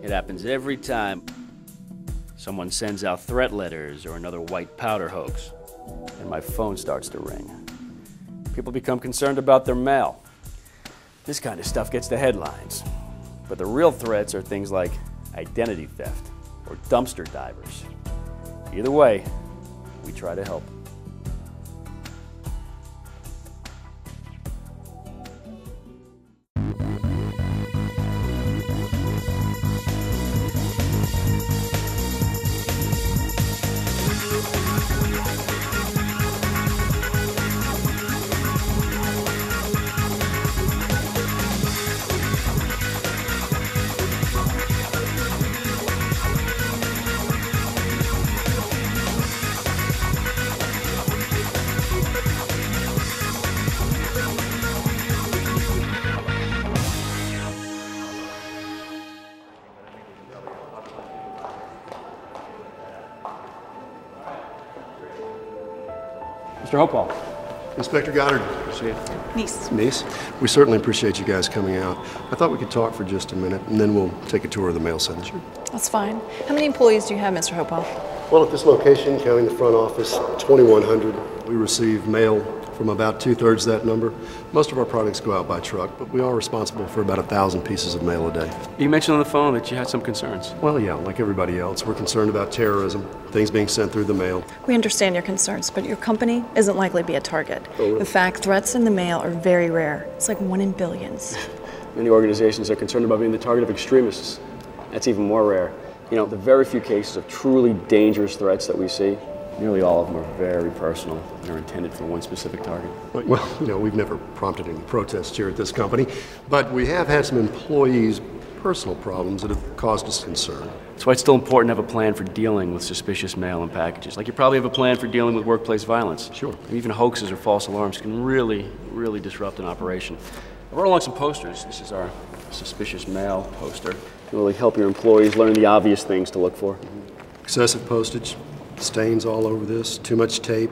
It happens every time someone sends out threat letters or another white powder hoax, and my phone starts to ring. People become concerned about their mail. This kind of stuff gets the headlines. But the real threats are things like identity theft or dumpster divers. Either way, we try to help. Mr. Hopewell. Inspector Goddard. Appreciate it. Niece. We certainly appreciate you guys coming out. I thought we could talk for just a minute, and then we'll take a tour of the mail signature. That's fine. How many employees do you have, Mr. Hopewell? Well, at this location, counting the front office, 2,100. We receive mail from about 2/3 that number. Most of our products go out by truck, but we are responsible for about 1,000 pieces of mail a day. You mentioned on the phone that you had some concerns. Well, yeah, like everybody else, we're concerned about terrorism, things being sent through the mail. We understand your concerns, but your company isn't likely to be a target. Oh, really? In fact, threats in the mail are very rare. It's like 1 in billions. Many organizations are concerned about being the target of extremists. That's even more rare. You know, the very few cases of truly dangerous threats that we see, nearly all of them are very personal and are intended for one specific target. Well, you know, we've never prompted any protests here at this company, but we have had some employees' personal problems that have caused us concern. That's why it's still important to have a plan for dealing with suspicious mail and packages. Like you probably have a plan for dealing with workplace violence. Sure. And even hoaxes or false alarms can really disrupt an operation. I brought along some posters. This is our suspicious mail poster. It'll really help your employees learn the obvious things to look for. Excessive postage, stains all over this, too much tape.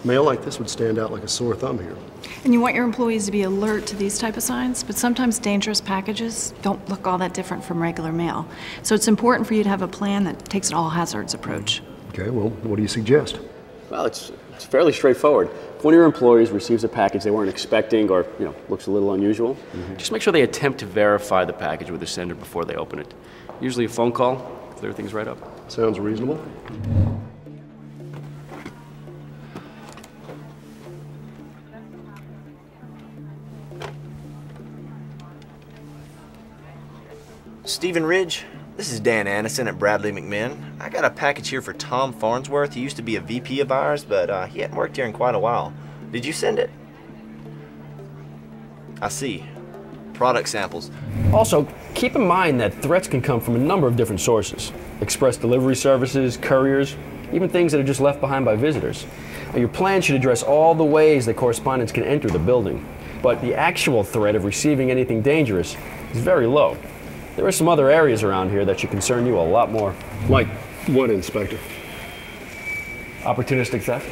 Mail like this would stand out like a sore thumb here. And you want your employees to be alert to these type of signs, but sometimes dangerous packages don't look all that different from regular mail. So it's important for you to have a plan that takes an all hazards approach. Okay, well, what do you suggest? Well, it's fairly straightforward. If one of your employees receives a package they weren't expecting or, looks a little unusual, just make sure they attempt to verify the package with the sender before they open it. Usually a phone call, clear things right up. Sounds reasonable. Stephen Ridge, this is Dan Annison at Bradley McMinn. I got a package here for Tom Farnsworth. He used to be a VP of ours, but he hadn't worked here in quite a while. Did you send it? I see. Product samples. Also, keep in mind that threats can come from a number of different sources. Express delivery services, couriers, even things that are just left behind by visitors. Now, your plan should address all the ways that correspondents can enter the building, but the actual threat of receiving anything dangerous is very low. There are some other areas around here that should concern you a lot more. Like what, Inspector? Opportunistic theft,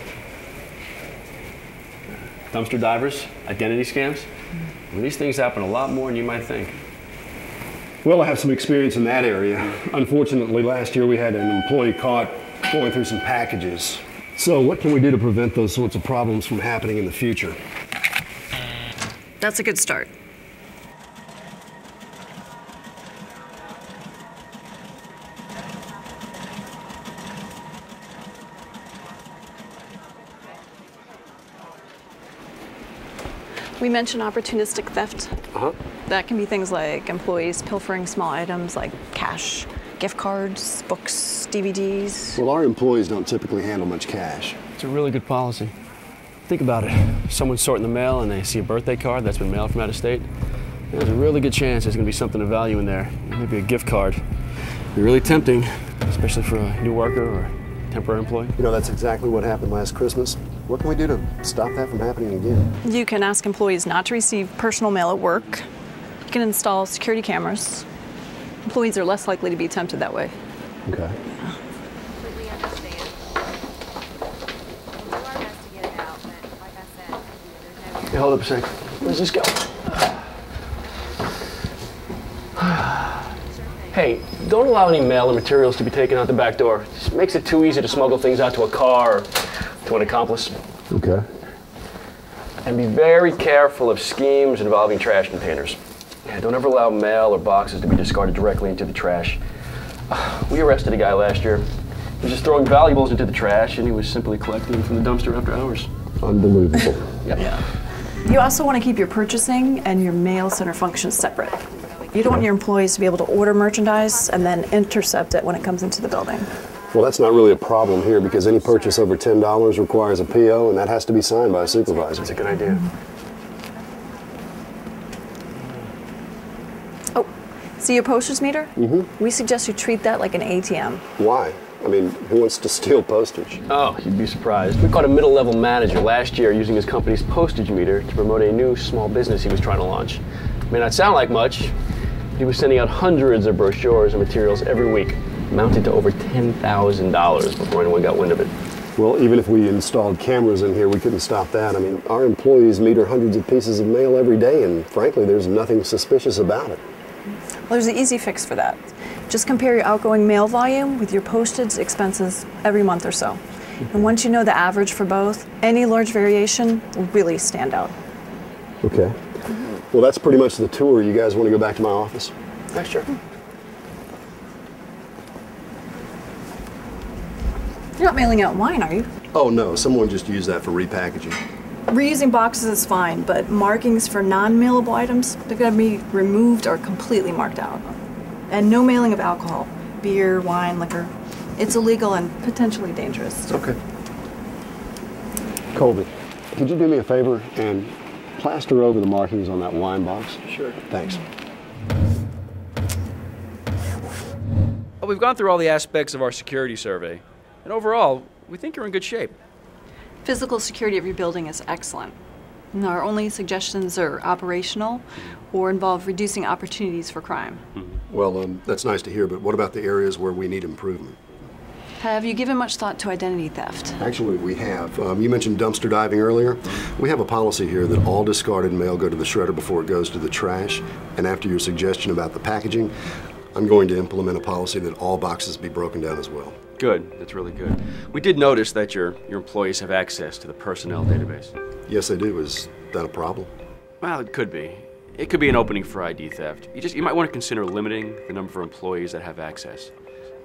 dumpster divers, identity scams. Well, these things happen a lot more than you might think. Well, I have some experience in that area. Unfortunately, last year we had an employee caught going through some packages. So what can we do to prevent those sorts of problems from happening in the future? That's a good start. We mentioned opportunistic theft. That can be things like employees pilfering small items like cash, gift cards, books, DVDs. Well, our employees don't typically handle much cash. It's a really good policy. Think about it. If someone's sorting the mail and they see a birthday card that's been mailed from out of state, there's a really good chance there's going to be something of value in there. Maybe a gift card. It'd be really tempting, especially for a new worker or temporary employee. You know, that's exactly what happened last Christmas. What can we do to stop that from happening again? You can ask employees not to receive personal mail at work. You can install security cameras. Employees are less likely to be tempted that way. Okay. Completely understand. We'll do our best to get it out, but like I said, there's no... Hey, hold up a second. Where's this go? Sure thing. Hey, don't allow any mail or materials to be taken out the back door. It just makes it too easy to smuggle things out to a car or to an accomplice. Okay. And be very careful of schemes involving trash containers. Yeah, don't ever allow mail or boxes to be discarded directly into the trash. We arrested a guy last year. He was just throwing valuables into the trash, and he was simply collecting them from the dumpster after hours. Unbelievable. Yep. Yeah. You also want to keep your purchasing and your mail center functions separate. You don't want your employees to be able to order merchandise and then intercept it when it comes into the building. Well, that's not really a problem here because any purchase over $10 requires a PO, and that has to be signed by a supervisor. That's a good idea. Oh, see your postage meter? We suggest you treat that like an ATM. Why? I mean, who wants to steal postage? Oh, you'd be surprised. We caught a middle-level manager last year using his company's postage meter to promote a new small business he was trying to launch. It may not sound like much. He was sending out hundreds of brochures and materials every week, amounting to over $10,000 before anyone got wind of it. Well, even if we installed cameras in here, we couldn't stop that. I mean, our employees meter hundreds of pieces of mail every day, and frankly, there's nothing suspicious about it. Well, there's an easy fix for that. Just compare your outgoing mail volume with your postage expenses every month or so. And once you know the average for both, any large variation will really stand out. Okay. Well, that's pretty much the tour. You guys want to go back to my office? Yeah, sure. You're not mailing out wine, are you? Oh, no. Someone just used that for repackaging. Reusing boxes is fine, but markings for non-mailable items, they're going to be removed or completely marked out. And no mailing of alcohol, beer, wine, liquor. It's illegal and potentially dangerous. Okay. Colby, could you do me a favor and plaster over the markings on that wine box? Sure. Thanks. Well, we've gone through all the aspects of our security survey, and overall, we think you're in good shape. Physical security of your building is excellent. And our only suggestions are operational or involve reducing opportunities for crime. Well, that's nice to hear, but what about the areas where we need improvement? Have you given much thought to identity theft? Actually, we have. You mentioned dumpster diving earlier. We have a policy here that all discarded mail go to the shredder before it goes to the trash. And after your suggestion about the packaging, I'm going to implement a policy that all boxes be broken down as well. Good. That's really good. We did notice that your employees have access to the personnel database. Yes, they do. Is that a problem? Well, it could be. It could be an opening for ID theft. You might want to consider limiting the number of employees that have access.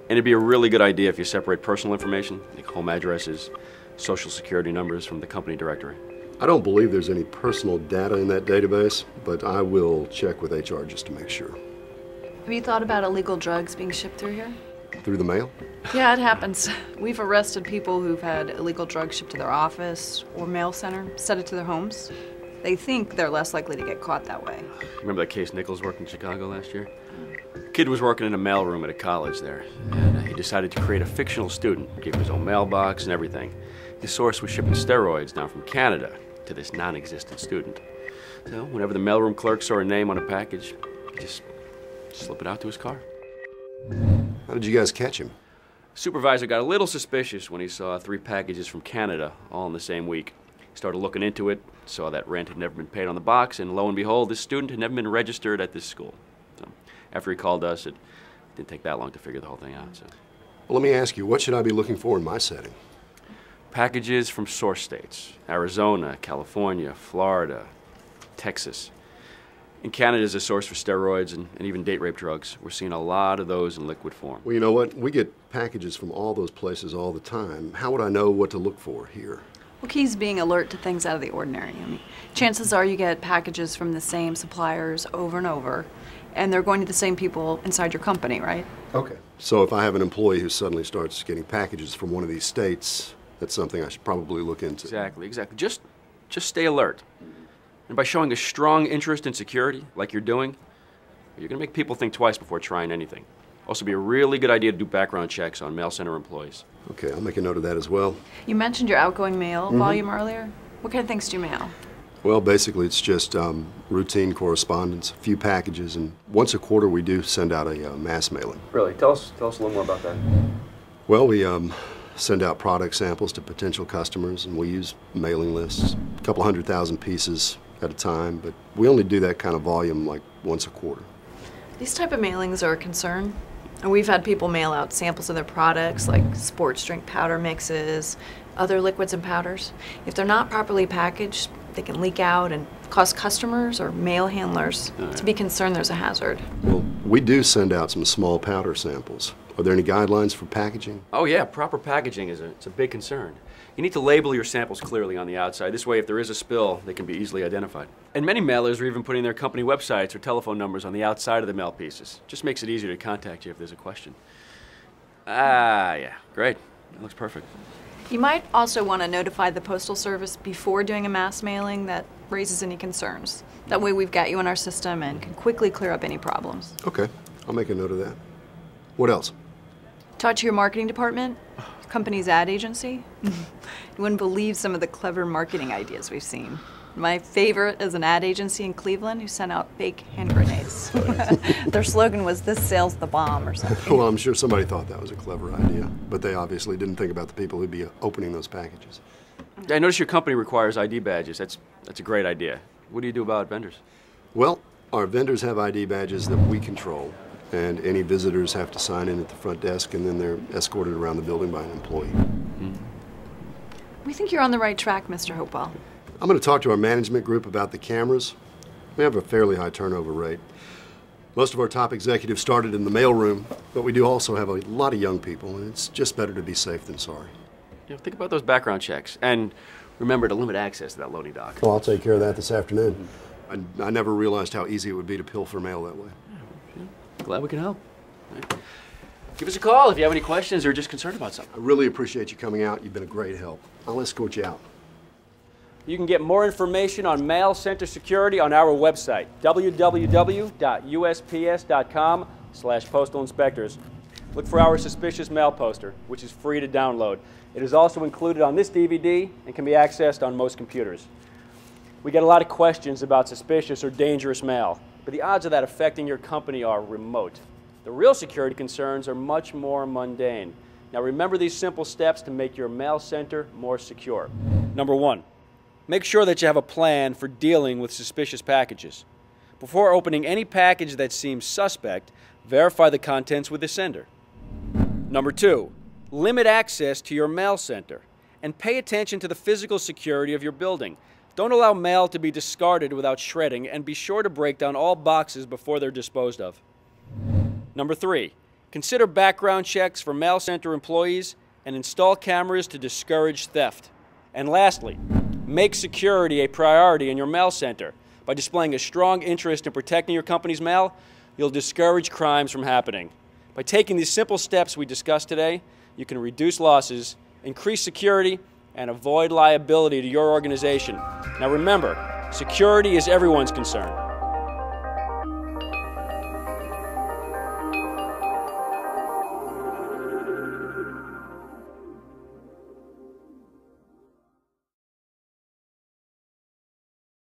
And it'd be a really good idea if you separate personal information, like home addresses, social security numbers from the company directory. I don't believe there's any personal data in that database, but I will check with HR just to make sure. Have you thought about illegal drugs being shipped through here? Through the mail? Yeah, it happens. We've arrested people who've had illegal drugs shipped to their office or mail center, sent it to their homes. They think they're less likely to get caught that way. Remember that case Nichols worked in Chicago last year? The kid was working in a mailroom at a college there, and he decided to create a fictional student. Gave him his own mailbox and everything. His source was shipping steroids down from Canada to this non-existent student. So whenever the mailroom clerk saw a name on a package, he just slip it out to his car. How did you guys catch him? Supervisor got a little suspicious when he saw 3 packages from Canada all in the same week. He started looking into it, saw that rent had never been paid on the box, and lo and behold, this student had never been registered at this school. So after he called us, it didn't take that long to figure the whole thing out. So. Well, let me ask you, what should I be looking for in my setting? Packages from source states: Arizona, California, Florida, Texas. In Canada is a source for steroids and even date rape drugs. We're seeing a lot of those in liquid form. Well, you know what? We get packages from all those places all the time. How would I know what to look for here? Well, key's being alert to things out of the ordinary. I mean, chances are you get packages from the same suppliers over and over, and they're going to the same people inside your company, right? Okay. So if I have an employee who suddenly starts getting packages from one of these states, that's something I should probably look into. Exactly. Just stay alert. And by showing a strong interest in security, like you're doing, you're going to make people think twice before trying anything. Also be a really good idea to do background checks on mail center employees. Okay, I'll make a note of that as well. You mentioned your outgoing mail volume earlier. What kind of things do you mail? Well, basically it's just routine correspondence, a few packages, and once a quarter we do send out a mass mailing. Really? Tell us a little more about that. Well, we send out product samples to potential customers, and we use mailing lists, a couple 100,000 pieces at a time, but we only do that kind of volume like once a quarter. These type of mailings are a concern. And we've had people mail out samples of their products, like sports drink powder mixes, other liquids and powders. If they're not properly packaged, they can leak out and cause customers or mail handlers to be concerned there's a hazard. Well, we do send out some small powder samples. Are there any guidelines for packaging? Oh yeah, proper packaging it's a big concern. You need to label your samples clearly on the outside. This way, if there is a spill, they can be easily identified. And many mailers are even putting their company websites or telephone numbers on the outside of the mail pieces. Just makes it easier to contact you if there's a question. Ah, yeah, great. That looks perfect. You might also want to notify the Postal Service before doing a mass mailing that raises any concerns. That way we've got you in our system and can quickly clear up any problems. Okay, I'll make a note of that. What else? Talk to your marketing department, your company's ad agency. You wouldn't believe some of the clever marketing ideas we've seen. My favorite is an ad agency in Cleveland who sent out fake hand grenades. Their slogan was, "This sells the bomb," or something. Well, I'm sure somebody thought that was a clever idea, but they obviously didn't think about the people who'd be opening those packages. I notice your company requires ID badges. That's a great idea. What do you do about vendors? Well, our vendors have ID badges that we control, and any visitors have to sign in at the front desk, and then they're escorted around the building by an employee. We think you're on the right track, Mr. Hopewell. I'm going to talk to our management group about the cameras. We have a fairly high turnover rate. Most of our top executives started in the mailroom, but we do also have a lot of young people, and it's just better to be safe than sorry. You know, think about those background checks, and remember to limit access to that loading dock. Well, I'll take care of that this afternoon. I never realized how easy it would be to pilfer mail that way. Glad we can help. Right. Give us a call if you have any questions or just concerned about something. I really appreciate you coming out. You've been a great help. I'll escort you out. You can get more information on mail center security on our website, www.usps.com/postal inspectors. Look for our suspicious mail poster, which is free to download. It is also included on this DVD and can be accessed on most computers. We get a lot of questions about suspicious or dangerous mail, but the odds of that affecting your company are remote. The real security concerns are much more mundane. Now remember these simple steps to make your mail center more secure. Number one, make sure that you have a plan for dealing with suspicious packages. Before opening any package that seems suspect, verify the contents with the sender. Number two, limit access to your mail center and pay attention to the physical security of your building. Don't allow mail to be discarded without shredding, and be sure to break down all boxes before they're disposed of. Number three, consider background checks for mail center employees and install cameras to discourage theft. And lastly, make security a priority in your mail center. By displaying a strong interest in protecting your company's mail, you'll discourage crimes from happening. By taking these simple steps we discussed today, you can reduce losses, increase security, and avoid liability to your organization. Now remember, security is everyone's concern.